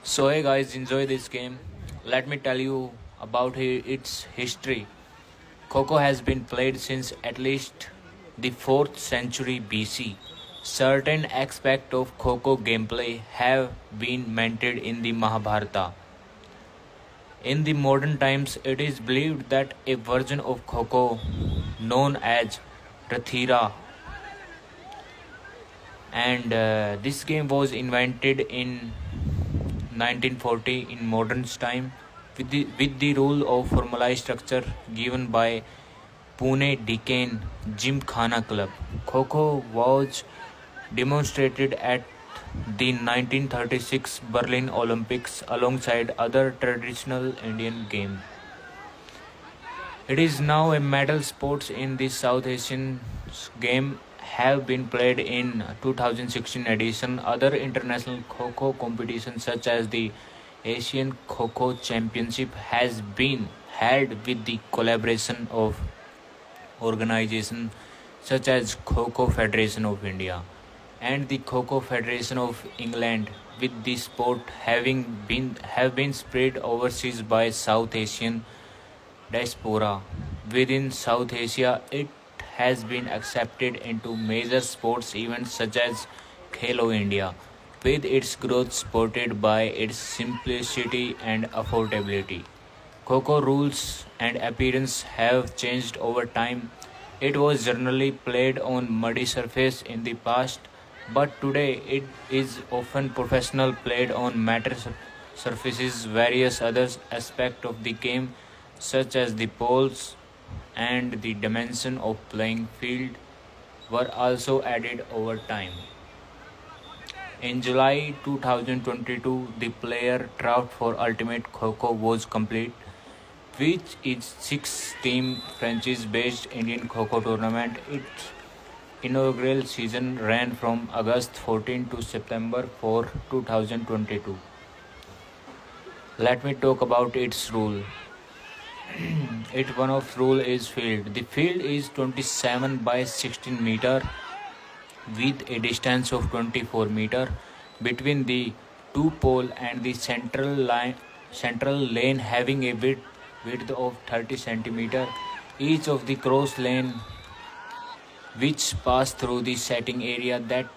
So hey guys, enjoy this game. Let me tell you about its history. Kho has been played since at least the 4th century BC. Certain aspects of Kho gameplay have been mentioned in the Mahabharata. In the modern times, it is believed that a version of Kho known as Rathira and this game was invented in 1940 in modern time with the rule of formalized structure given by Pune Deccan Gymkhana Club. Kho was demonstrated at the 1936 Berlin Olympics alongside other traditional Indian games. It is now a medal sport in the South Asian game have been played in 2016 edition. Other international Kho competitions such as the Asian Kho Championship has been held with the collaboration of organizations such as Kho Federation of India and the Kho Federation of England, with the sport have been spread overseas by South Asian diaspora. Within South Asia, it has been accepted into major sports events such as Khelo India, with its growth supported by its simplicity and affordability. Kho rules and appearance have changed over time. It was generally played on muddy surface in the past, but today it is often professional played on matter surfaces. Various other aspects of the game, such as the poles and the dimension of playing field, were also added over time. In July 2022, the player draft for Ultimate Kho was complete, which is six-team franchise-based Indian Kho tournament. Its inaugural season ran from August 14 to September 4, 2022. Let me talk about its rule. It one of rule is field. The field is 27 by 16 meter with a distance of 24 meter between the two pole and the central lane having a width of 30 centimeter. Each of the cross lane which pass through the setting area that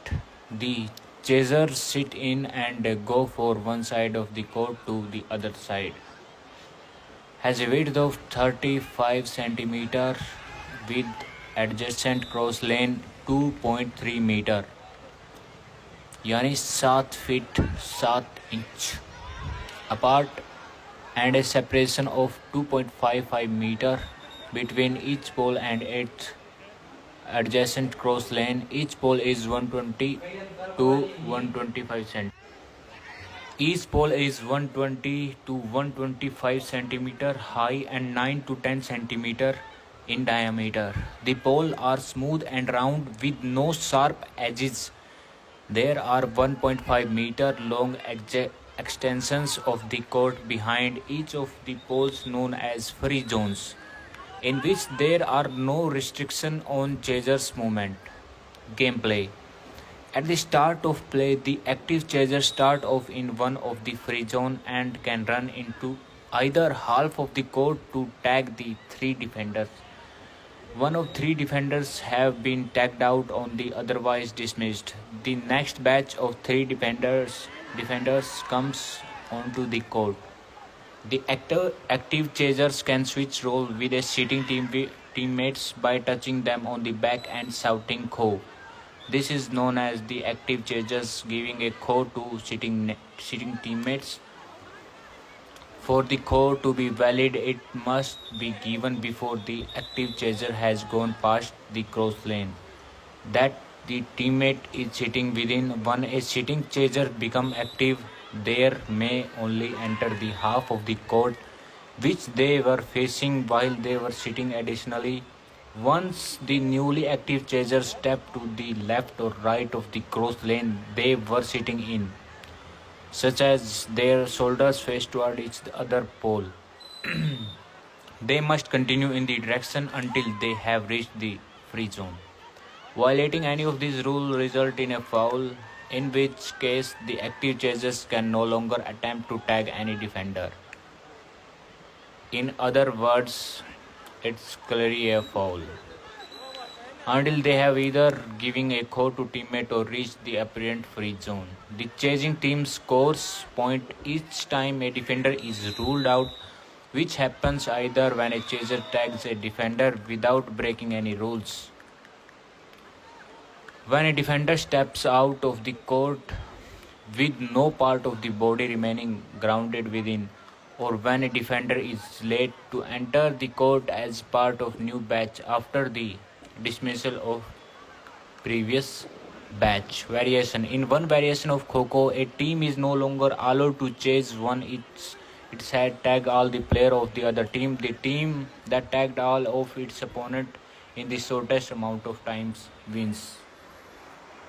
the chasers sit in and go for one side of the court to the other side has a width of 35 centimeter with adjacent cross lane 2.3 meter यानी 7 feet 7 inch apart and a separation of 2.55 meter between each pole and its adjacent cross lane. Each pole is 120 to 125 cent. Each pole is 120 to 125 centimeter high and 9 to 10 centimeter in diameter. The poles are smooth and round with no sharp edges. There are 1.5 meter long extensions of the court behind each of the poles known as free zones, in which there are no restriction on chasers' movement. Gameplay. At the start of play, the active chaser start off in one of the free zone and can run into either half of the court to tag the three defenders. One of three defenders have been tagged out on the otherwise dismissed. The next batch of three defenders comes onto the court. The active chasers can switch role with a sitting teammates by touching them on the back and shouting "Kho." This is known as the active chasers giving a "Kho" to sitting teammates. For the Kho to be valid, it must be given before the active chaser has gone past the cross lane that the teammate is sitting within. When a sitting chaser become active, they may only enter the half of the court which they were facing while they were sitting. Additionally, once the newly active chasers step to the left or right of the cross lane they were sitting in, such as their shoulders face toward each other pole, they must continue in the direction until they have reached the free zone. Violating any of these rules result in a foul, in which case the active chasers can no longer attempt to tag any defender. In other words, it's clearly a foul. Until they have either giving a code to teammate or reached the apparent free zone. The chasing team scores point each time a defender is ruled out, which happens either when a chaser tags a defender without breaking any rules, when a defender steps out of the court with no part of the body remaining grounded within, or when a defender is late to enter the court as part of new batch after the dismissal of previous batch. Variation: in one variation of Kho, a team is no longer allowed to chase one its had tag all the player of the other team. The team that tagged all of its opponent in the shortest amount of times wins.